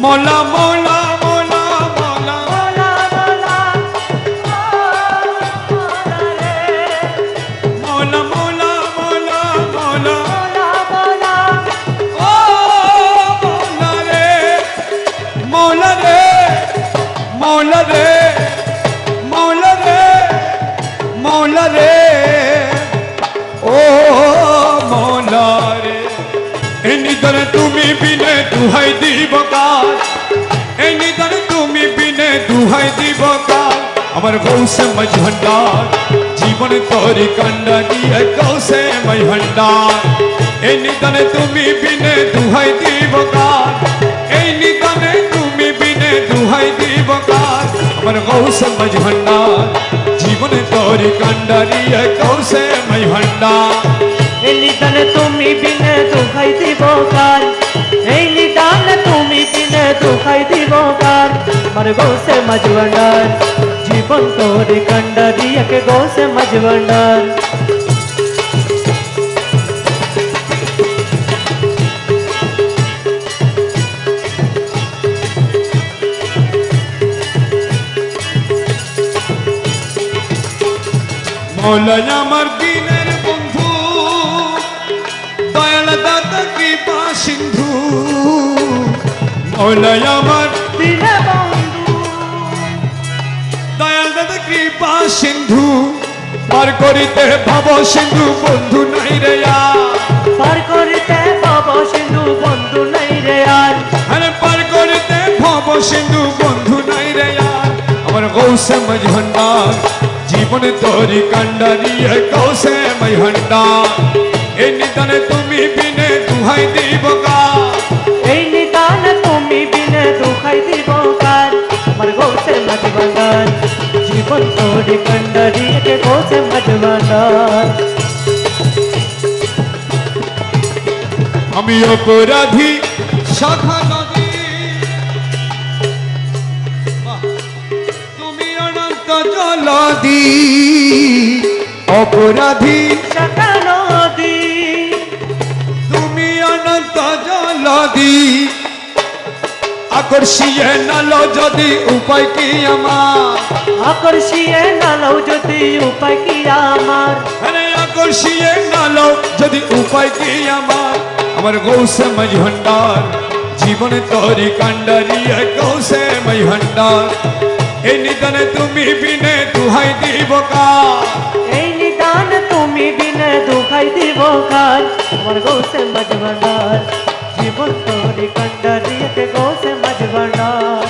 মৌলা মৌলা মৌলা মৌলা মৌলা মৌলা মৌলা মৌলা ও মৌলা রে মৌলা রে মৌলা রে মৌলা রে মৌলা রে ও মৌলা রে এই নিদনে তুমি বিনে দুহাই দিব কার এই নিদনে তুমি বিনে দুহাই দিব কার আমার গৌসে মজভন্ডার জীবন তোরি কান্ডারিয়া গৌসে মজভন্ডার এই নিদনে তুমি বিনে দুহাই দিব কার এই নিদনে তুমি বিনে দুহাই দিব কার আমার গৌসে মজভন্ডার জীবন তোরি কান্ডারিয়া গৌসে মজভন্ডার এই নিদানে তুমি বিনে দুখাই দিব কার এই নিদানে তুমি বিনে দুখাই দিব কার আমার গৌসে মজভান্ডার জীবন তোরে কান্ডারিয়া কে গৌসে মজভান্ডার মৌলা আমার দিনের বন্ধু দয়াল দাতা কৃপা সিন্ধু মৌলা আমার দিনে বন্ধু দয়াল দাতা কৃপা সিন্ধু পার করিতে ভাব সিন্ধু বন্ধু নাই রে পার করিতে পাব সিন্ধু বন্ধু নাই রে আর আরে পার করিতে ভাব সিন্ধু বন্ধু নাই রে আমার গৌসে মজভন্ডার জীবন তোরি কান্ডারিয়া গৌসে মজভন্ডার এই নিদানে তুমি বিনে দুহাই দিব কার এই নিদানে তুমি বিনে দুখাই দিব কার আমার গৌসে মজভান্ডার জীবন তোরে কান্ডারিয়া কে গৌসে মজভান্ডার আমি অপরাধী শাখা নদী তুমি অনন্ত জলদি অপরাধী শাখা নদী তুমি অনন্ত জলদি আকর্ষিয়ে নালো যদি উপায় কি আমার আকর্ষিয়ে নালও যদি উপায় কি আমার আরে আকর্ষিয়ে নালো যদি উপায় কি আমার গৌসে মজভন্ডার জীবন তোরি কান্ডারিয়া গৌসে মজভন্ডার এই নিদানে তুমি বিনে দুহাই দিব কার এই নিদান তুমি বিনে দুখাই দিব কার আমার গৌসে মজভান্ডার জীবন তোরে কান্ডারিয়া কে গৌসে মজভান্ডার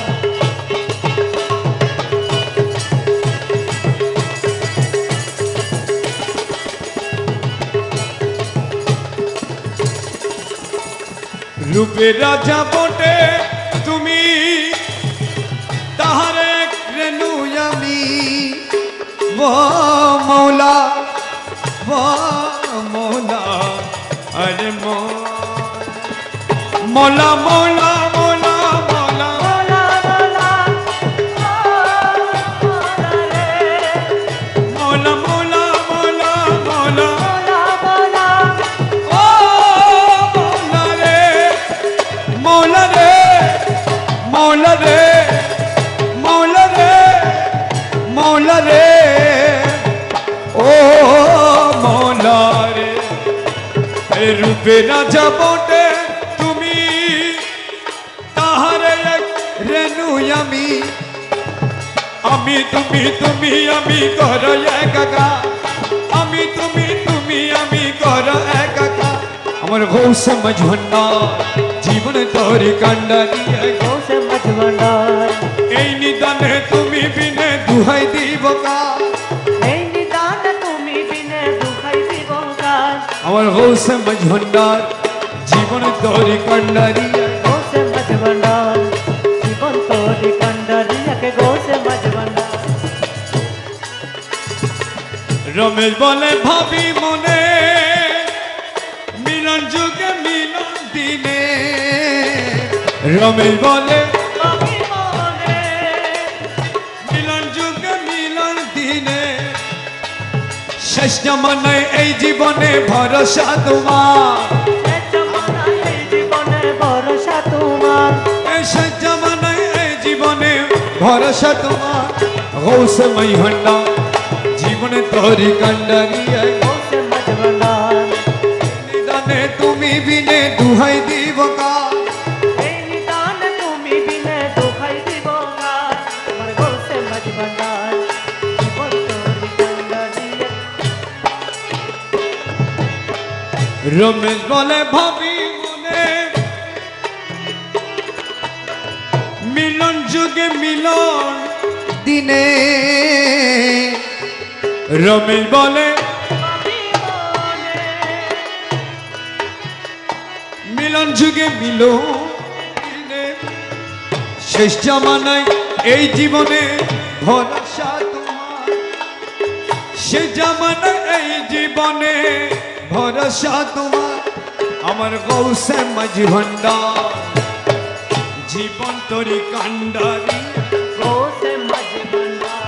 রূপে রাজা বটে তুমি তাহার এক রেণু আমি মৌলা মৌলা আরে মৌলা মৌলা মৌলা মৌলা মৌলা মৌলা মৌলা মৌলা ও মৌলা রে মৌলা রে মৌলা রে মৌলা রে মৌলা রে ও মৌলা রে এ রূপে রাজা বটে তুমি তাহার এক রেণু আমি তুমি তুমি আমি কর একাকা আমি তুমি আমি কর একাকা আমার গৌসে মজভন্ডার জীবন তোরি কান্ডারিয়া গৌসে মজভান্ডার এই নিদানে তুমি বিনে দুহাই দিব কার এই নিদান তুমি বিনে দুখাই দিব কার আমার গৌসে মজভন্ডার জীবন তোরি কান্ডারিয়া গৌসে মজভান্ডার জীবন তোরে কান্ডারিয়া কে গৌসে মজভান্ডার রমেশ বলে ভাবি মনে মিলন যুগে মিলন দিনে রমেশ বলে মিলন যুগে মিলন দিনে শেষ জামানায় এই জীবনে ভরসা তোমার জীবনে ভরসা তোমার শেষ ভরসা তোমার গৌসে মহিহণ্ডার জীবনে তোরি কান্ডারি গৌসে মজবন্ডার নিদানে তুমি বিনে দুহাই দিব কার এই নিদান তুমি বিনে দুখাই দিব কার আমার গৌসে মজবন্ডার জীবন তোরি কান্ডারিয়া রমেশ বলে ভাবি মনে মিলন যুগে মিলন দিনে রমেশ বলে মিলন যুগে মিলন দিনে শেষ জামানায় এই জীবনে ভরসা তোমার সে জামানায় এই জীবনে ভরসা তোমার আমার গৌসে মজভন্ডার জীবন তোরি কান্ডারি গৌসে মজবন্ডার